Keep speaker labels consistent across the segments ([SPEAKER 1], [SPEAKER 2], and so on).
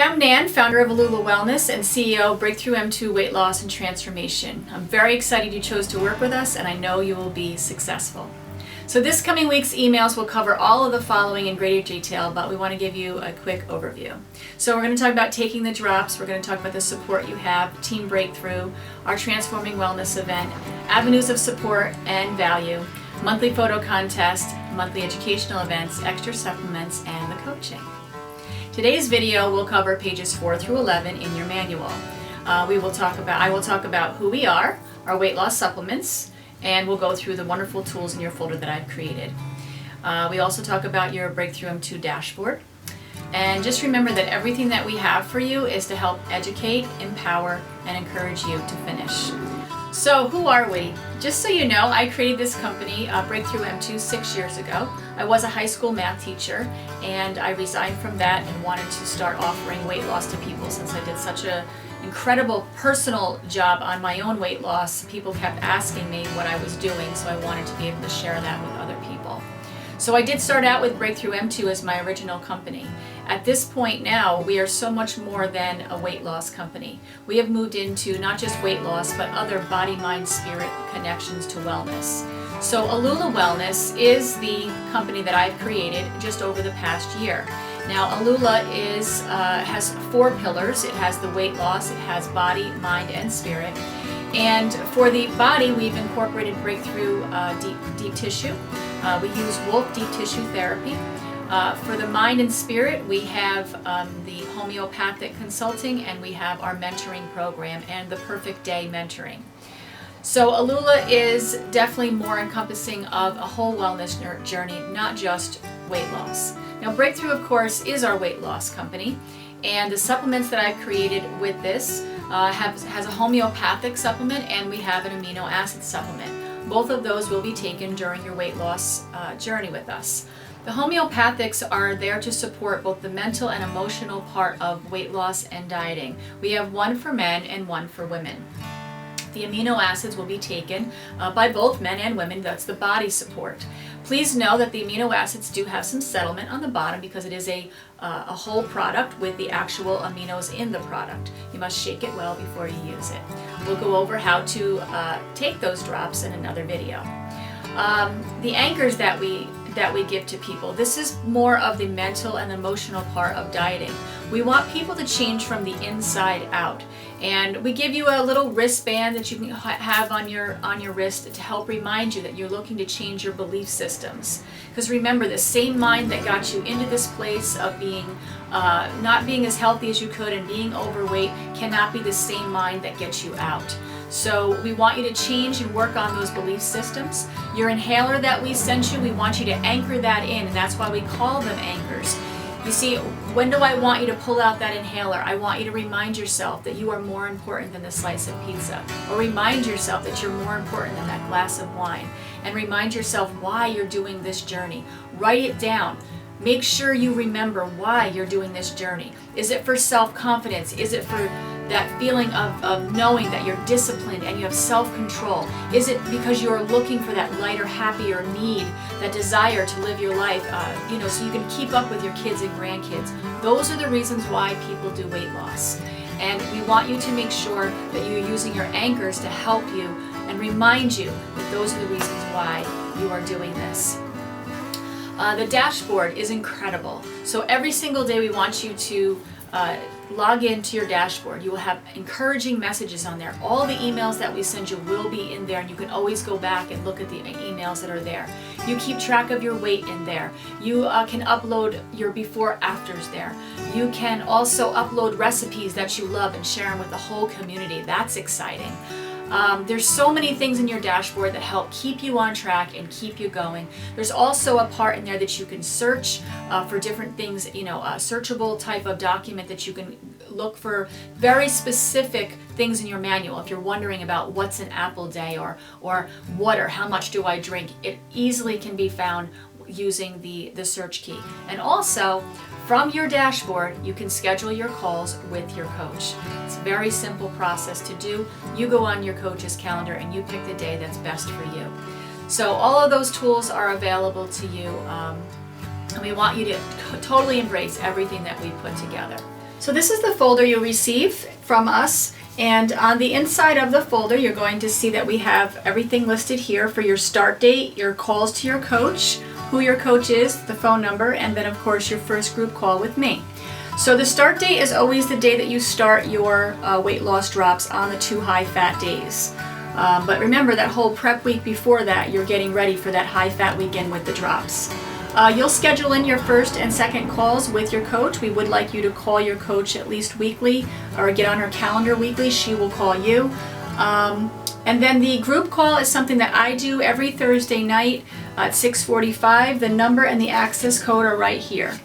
[SPEAKER 1] I'm Nan, founder of Alula Wellness and CEO of Breakthrough M2 Weight Loss and Transformation. I'm very excited you chose to work with us, and I know you will be successful. So this coming week's emails will cover all of the following in greater detail, but we want to give you a quick overview. So we're going to talk about taking the drops, we're going to talk about the support you have, Team Breakthrough, our Transforming Wellness event, avenues of support and value, monthly photo contest, monthly educational events, extra supplements, and the coaching. Today's video will cover pages 4 through 11 in your manual. I will talk about who we are, our weight loss supplements, and we'll go through the wonderful tools in your folder that I've created. We also talk about your Breakthrough M2 dashboard. And just remember that everything that we have for you is to help educate, empower, and encourage you to finish. So who are we? Just so you know, I created this company, Breakthrough M2, 6 years ago. I was a high school math teacher, and I resigned from that and wanted to start offering weight loss to people since I did such an incredible personal job on my own weight loss. People kept asking me what I was doing, so I wanted to be able to share that with other people. So I did start out with Breakthrough M2 as my original company. At this point now, we are so much more than a weight loss company. We have moved into not just weight loss, but other body, mind, spirit connections to wellness. So Alula Wellness is the company that I've created just over the past year. Now Alula has 4 pillars. It has the weight loss, it has body, mind, and spirit. And for the body, we've incorporated Breakthrough deep tissue. We use Wolf Deep Tissue Therapy. For the mind and spirit, we have the homeopathic consulting, and we have our mentoring program and the Perfect Day mentoring. So Alula is definitely more encompassing of a whole wellness journey, not just weight loss. Now Breakthrough, of course, is our weight loss company, and the supplements that I've created with this has a homeopathic supplement, and we have an amino acid supplement. Both of those will be taken during your weight loss journey with us. The homeopathics are there to support both the mental and emotional part of weight loss and dieting. We have one for men and one for women. The amino acids will be taken by both men and women. That's the body support. Please know that the amino acids do have some settlement on the bottom because it is a whole product with the actual aminos in the product. You must shake it well before you use it. We'll go over how to take those drops in another video. The anchors that we give to people, this is more of the mental and emotional part of dieting. We want people to change from the inside out, and we give you a little wristband that you can have on your wrist to help remind you that you're looking to change your belief systems. Because remember, the same mind that got you into this place of being not being as healthy as you could and being overweight cannot be the same mind that gets you out. So we want you to change and work on those belief systems. Your inhaler that we sent you, we want you to anchor that in, and that's why we call them anchors. You see, when do I want you to pull out that inhaler? I want you to remind yourself that you are more important than the slice of pizza, or remind yourself that you're more important than that glass of wine, and remind yourself why you're doing this journey. Write it down. Make sure you remember why you're doing this journey. Is it for self-confidence? Is it for that feeling of knowing that you're disciplined and you have self-control? Is it because you're looking for that lighter, happier need, that desire to live your life, so you can keep up with your kids and grandkids? Those are the reasons why people do weight loss. And we want you to make sure that you're using your anchors to help you and remind you that those are the reasons why you are doing this. The dashboard is incredible. So every single day we want you to log into your dashboard. You will have encouraging messages on there. All the emails that we send you will be in there, and you can always go back and look at the emails that are there. You keep track of your weight in there. You can upload your before afters there. You can also upload recipes that you love and share them with the whole community. That's exciting. There's so many things in your dashboard that help keep you on track and keep you going. There's also a part in there that you can search for different things, a searchable type of document that you can look for very specific things in your manual. If you're wondering about what's an apple day or water, how much do I drink, it easily can be found using the search key. And also, from your dashboard, you can schedule your calls with your coach. It's a very simple process to do. You go on your coach's calendar and you pick the day that's best for you. So all of those tools are available to you, and we want you to totally embrace everything that we put together. So this is the folder you'll receive from us, and on the inside of the folder you're going to see that we have everything listed here for your start date, your calls to your coach, who your coach is, the phone number, and then of course your first group call with me. So the start date is always the day that you start your weight loss drops on the 2 high fat days. But remember that whole prep week before that, you're getting ready for that high fat weekend with the drops. You'll schedule in your first and second calls with your coach. We would like you to call your coach at least weekly or get on her calendar weekly. She will call you. And then the group call is something that I do every Thursday night at 6:45. The number and the access code are right here.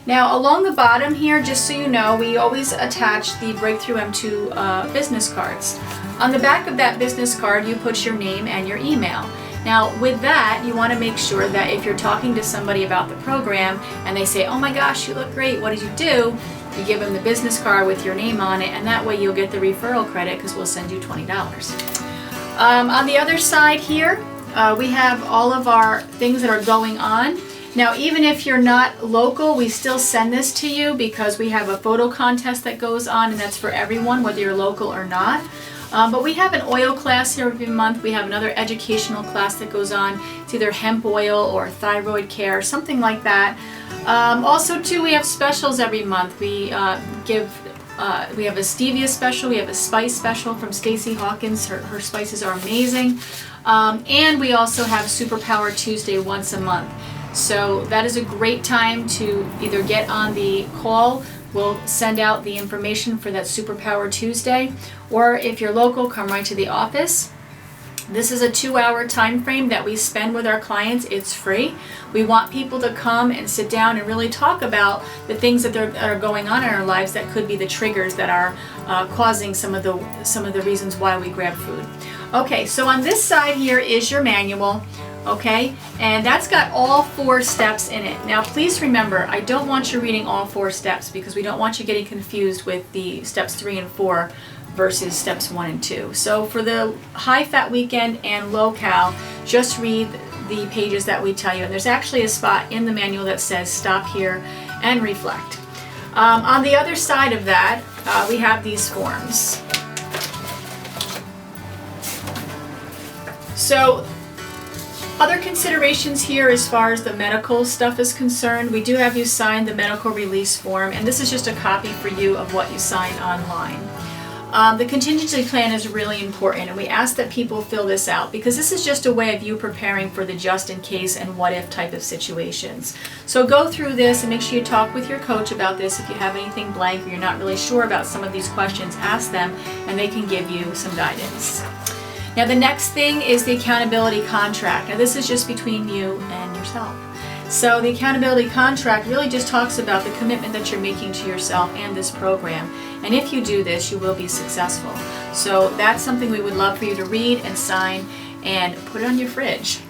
[SPEAKER 1] Now along the bottom here, just so you know, we always attach the Breakthrough M2 business cards. On the back of that business card, you put your name and your email. Now with that, you want to make sure that if you're talking to somebody about the program and they say, oh my gosh, you look great, what did you do? You give them the business card with your name on it, and that way you'll get the referral credit because we'll send you $20. On the other side here, we have all of our things that are going on. Now, even if you're not local, we still send this to you because we have a photo contest that goes on, and that's for everyone, whether you're local or not. But we have an oil class here every month. We have another educational class that goes on. It's either hemp oil or thyroid care, something like that. Also, too, we have specials every month. We have a stevia special. We have a spice special from Stacey Hawkins. Her spices are amazing. And we also have Superpower Tuesday once a month. So that is a great time to either get on the call. We'll send out the information for that Superpower Tuesday, or if you're local, come right to the office. This is a 2-hour time frame that we spend with our clients. It's free. We want people to come and sit down and really talk about the things that are going on in our lives that could be the triggers that are causing some of the reasons why we grab food. Okay, so on this side here is your manual. Okay, and that's got all 4 steps in it. Now please remember, I don't want you reading all 4 steps because we don't want you getting confused with the steps 3 and 4 versus steps 1 and 2. So for the high fat weekend and low cal, just read the pages that we tell you, and there's actually a spot in the manual that says stop here and reflect. On the other side of that, we have these forms. So other considerations here as far as the medical stuff is concerned, we do have you sign the medical release form, and this is just a copy for you of what you sign online. The contingency plan is really important, and we ask that people fill this out because this is just a way of you preparing for the just in case and what if type of situations. So go through this and make sure you talk with your coach about this. If you have anything blank or you're not really sure about some of these questions, ask them and they can give you some guidance. Now the next thing is the accountability contract. Now this is just between you and yourself. So the accountability contract really just talks about the commitment that you're making to yourself and this program. And if you do this, you will be successful. So that's something we would love for you to read and sign and put it on your fridge.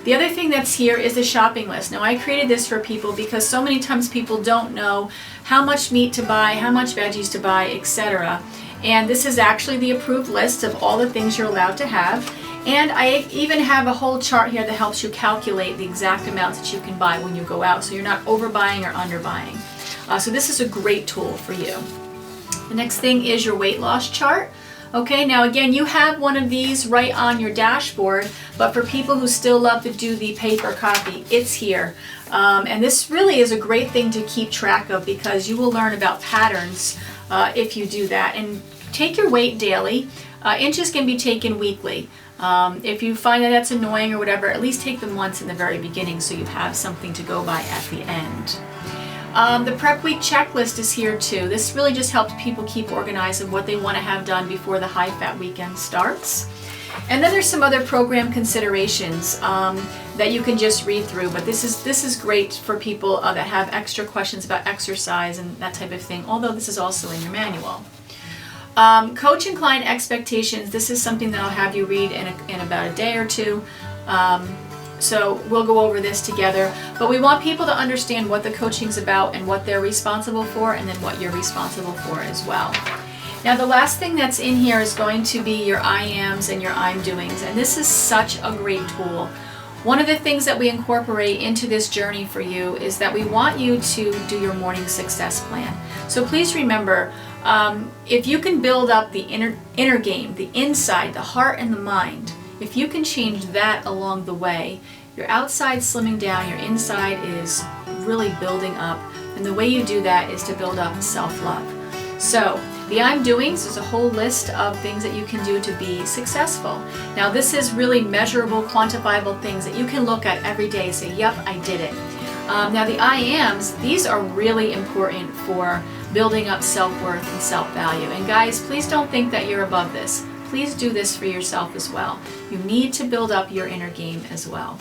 [SPEAKER 1] The other thing that's here is the shopping list. Now I created this for people because so many times people don't know how much meat to buy, how much veggies to buy, etc. And this is actually the approved list of all the things you're allowed to have. And I even have a whole chart here that helps you calculate the exact amounts that you can buy when you go out, so you're not overbuying or underbuying. So this is a great tool for you. The next thing is your weight loss chart. Okay, now again, you have one of these right on your dashboard, but for people who still love to do the paper copy, it's here. And this really is a great thing to keep track of because you will learn about patterns if you do that. And take your weight daily. Inches can be taken weekly. If you find that that's annoying or whatever, at least take them once in the very beginning so you have something to go by at the end. The prep week checklist is here too. This really just helps people keep organized of what they want to have done before the high fat weekend starts. And then there's some other program considerations that you can just read through, but this is great for people that have extra questions about exercise and that type of thing, although this is also in your manual. Coach and client expectations, this is something that I'll have you read in about a day or two. So we'll go over this together, but we want people to understand what the coaching's about and what they're responsible for, and then what you're responsible for as well. Now the last thing that's in here is going to be your I ams and your I'm doings, and this is such a great tool. One of the things that we incorporate into this journey for you is that we want you to do your morning success plan. So please remember, if you can build up the inner game, the inside, the heart and the mind, if you can change that along the way, your outside slimming down, your inside is really building up. And the way you do that is to build up self-love. So the I'm Doings is a whole list of things that you can do to be successful. Now this is really measurable, quantifiable things that you can look at every day and say, yep, I did it. Now the I Ams, these are really important for building up self-worth and self-value. And guys, please don't think that you're above this. Please do this for yourself as well. You need to build up your inner game as well.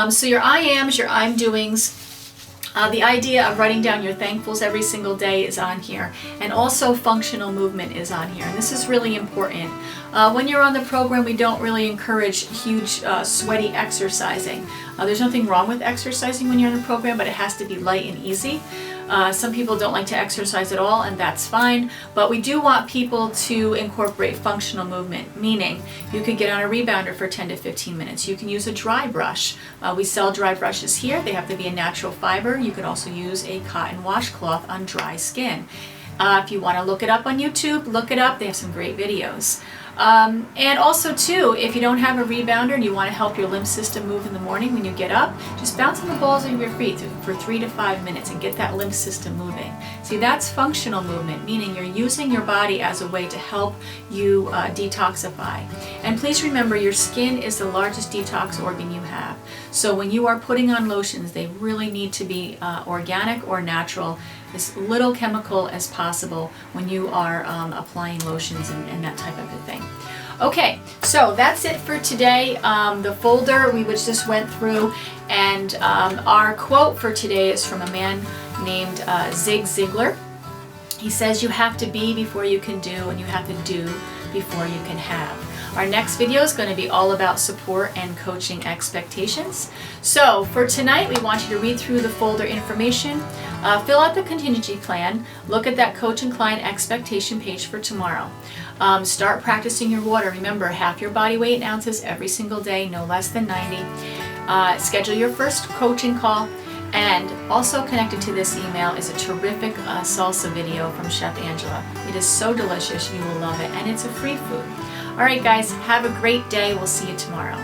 [SPEAKER 1] So your I Ams, your I'm Doings, the idea of writing down your thankfuls every single day is on here, and also functional movement is on here, and this is really important. When you're on the program, we don't really encourage huge sweaty exercising. There's nothing wrong with exercising when you're in the program, but it has to be light and easy. Some people don't like to exercise at all, and that's fine, but we do want people to incorporate functional movement, meaning you could get on a rebounder for 10 to 15 minutes. You can use a dry brush. We sell dry brushes here. They have to be a natural fiber. You could also use a cotton washcloth on dry skin. If you want to look it up on YouTube, look it up. They have some great videos. And also too, if you don't have a rebounder and you want to help your lymph system move in the morning when you get up, just bounce on the balls of your feet for 3 to 5 minutes and get that lymph system moving. See, that's functional movement, meaning you're using your body as a way to help you detoxify. And please remember, your skin is the largest detox organ you have. So when you are putting on lotions, they really need to be organic or natural, as little chemical as possible when you are applying lotions and that type of a thing. Okay, so that's it for today. The folder we just went through, and our quote for today is from a man named Zig Ziglar. He says, you have to be before you can do, and you have to do before you can have. Our next video is going to be all about support and coaching expectations. So for tonight, we want you to read through the folder information, fill out the contingency plan, look at that coach and client expectation page for tomorrow. Start practicing your water. Remember, half your body weight in ounces every single day, no less than 90. Schedule your first coaching call. And also connected to this email is a terrific salsa video from Chef Angela. It is so delicious, you will love it, and it's a free food. All right, guys, have a great day. We'll see you tomorrow.